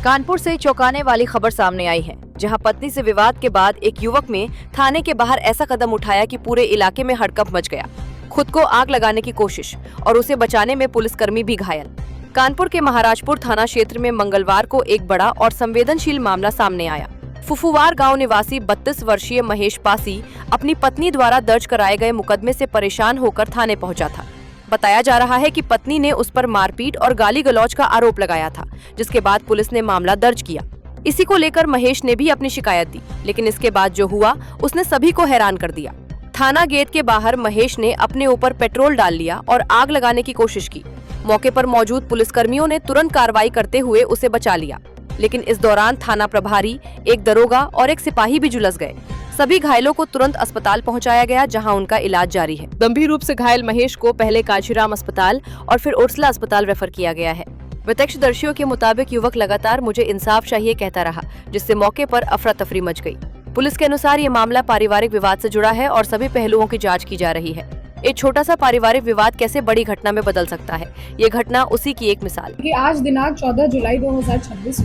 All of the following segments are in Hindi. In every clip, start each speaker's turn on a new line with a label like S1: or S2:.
S1: कानपुर से चौंकाने वाली खबर सामने आई है, जहां पत्नी से विवाद के बाद एक युवक ने थाने के बाहर ऐसा कदम उठाया कि पूरे इलाके में हड़कंप मच गया। खुद को आग लगाने की कोशिश और उसे बचाने में पुलिसकर्मी भी घायल। कानपुर के महाराजपुर थाना क्षेत्र में मंगलवार को एक बड़ा और संवेदनशील मामला सामने आया। फुफुवार गांव निवासी 32 वर्षीय महेश पासी अपनी पत्नी द्वारा दर्ज कराए गए मुकदमे से परेशान होकर थाने पहुंचा था। बताया जा रहा है कि पत्नी ने उस पर मारपीट और गाली गलौज का आरोप लगाया था, जिसके बाद पुलिस ने मामला दर्ज किया। इसी को लेकर महेश ने भी अपनी शिकायत दी, लेकिन इसके बाद जो हुआ उसने सभी को हैरान कर दिया। थाना गेट के बाहर महेश ने अपने ऊपर पेट्रोल डाल लिया और आग लगाने की कोशिश की। मौके पर मौजूद पुलिसकर्मियों ने तुरंत कार्रवाई करते हुए उसे बचा लिया, लेकिन इस दौरान थाना प्रभारी, एक दरोगा और एक सिपाही भी झुलस गए। सभी घायलों को तुरंत अस्पताल पहुंचाया गया, जहां उनका इलाज जारी है। गंभीर रूप से घायल महेश को पहले कांशीराम अस्पताल और फिर उर्सला अस्पताल रेफर किया गया है। प्रत्यक्षदर्शियों के मुताबिक युवक लगातार मुझे इंसाफ चाहिए कहता रहा, जिससे मौके पर अफरा तफरी मच गई। पुलिस के अनुसार ये मामला पारिवारिक विवाद से जुड़ा है और सभी पहलुओं की जाँच की जा रही है। एक छोटा सा पारिवारिक विवाद कैसे बड़ी घटना में बदल सकता है, ये घटना उसी की एक मिसाल है।
S2: आज दिनांक 14 जुलाई 2026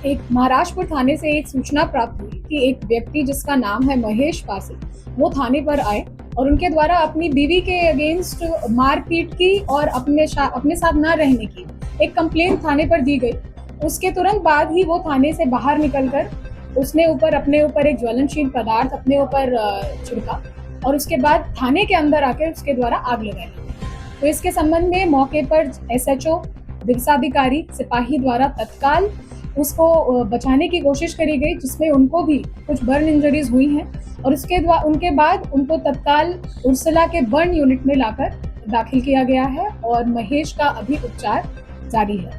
S2: एक महाराजपुर थाने से एक सूचना प्राप्त हुई कि एक व्यक्ति जिसका नाम है महेश पासी, वो थाने पर आए और उनके द्वारा अपनी बीवी के अगेंस्ट मारपीट की और अपने साथ न रहने की एक कंप्लेन थाने पर दी गई। उसके तुरंत बाद ही वो थाने से बाहर निकलकर उसने अपने ऊपर एक ज्वलनशील पदार्थ अपने ऊपर छिड़का और उसके बाद थाने के अंदर आकर उसके द्वारा आग लगाई। तो इसके संबंध में मौके पर SHO, दिवसाधिकारी, सिपाही द्वारा तत्काल उसको बचाने की कोशिश करी गई, जिसमें उनको भी कुछ बर्न इंजरीज हुई हैं और उनके बाद उनको तत्काल उर्सला के बर्न यूनिट में लाकर दाखिल किया गया है और महेश का अभी उपचार जारी है।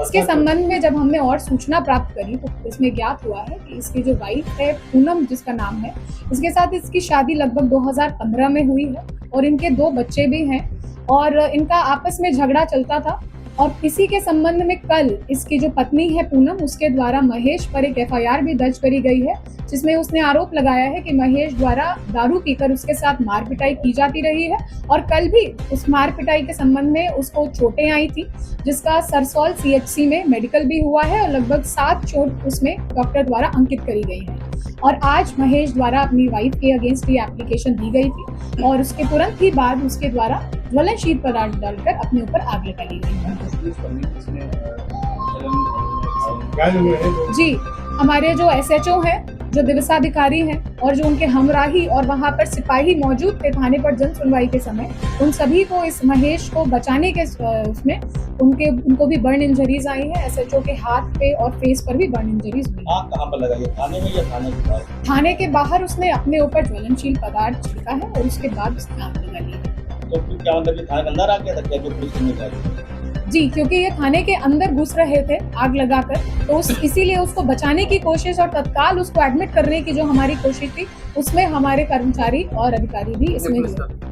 S2: इसके संबंध में जब हमने और सूचना प्राप्त करी तो इसमें ज्ञात हुआ है कि इसकी जो वाइफ है पूनम, जिसका नाम है, इसके साथ इसकी शादी लगभग 2015 में हुई है और इनके 2 बच्चे भी हैं और इनका आपस में झगड़ा चलता था। और इसी के संबंध में कल इसकी जो पत्नी है पूनम, उसके द्वारा महेश पर एक FIR भी दर्ज करी गई है, जिसमें उसने आरोप लगाया है कि महेश द्वारा दारू पीकर उसके साथ मार पिटाई की जाती रही है और कल भी उस मार पिटाई के संबंध में उसको चोटें आई थी, जिसका सरसौल CHC में मेडिकल भी हुआ है और लगभग 7 चोट उसमें डॉक्टर द्वारा अंकित करी गई है। और आज महेश द्वारा अपनी वाइफ के अगेंस्ट ये एप्लीकेशन दी गई थी और उसके तुरंत ही बाद उसके द्वारा ज्वलनशील पदार्थ डालकर अपने ऊपर आग लगा ली गई है। जी, हमारे जो SHO हैं, जो दिवसाधिकारी हैं और जो उनके हमराही और वहाँ पर सिपाही मौजूद थे थाने पर जन सुनवाई के समय, उन सभी को इस महेश को बचाने के उसमें उनको भी बर्न इंजरीज आई हैं। SHO के हाथ पे और फेस पर भी बर्न इंजरीज हुई।
S3: आग कहाँ पर लगाई है, थाने में या थाने के बाहर?
S2: थाने के बाहर उसने अपने ऊपर ज्वलनशील पदार्थ छिड़का है और उसके बाद उसने आग लगा ली है।
S3: तो क्या मतलब कि थाने के अंदर आ गया था क्या जो पुलिस करने चाहिए?
S2: जी, क्योंकि ये थाने के अंदर घुस रहे थे आग लगाकर, तो इसीलिए उसको बचाने की कोशिश और तत्काल उसको एडमिट करने की जो हमारी कोशिश थी, उसमें हमारे कर्मचारी और अधिकारी भी इसमें हुए।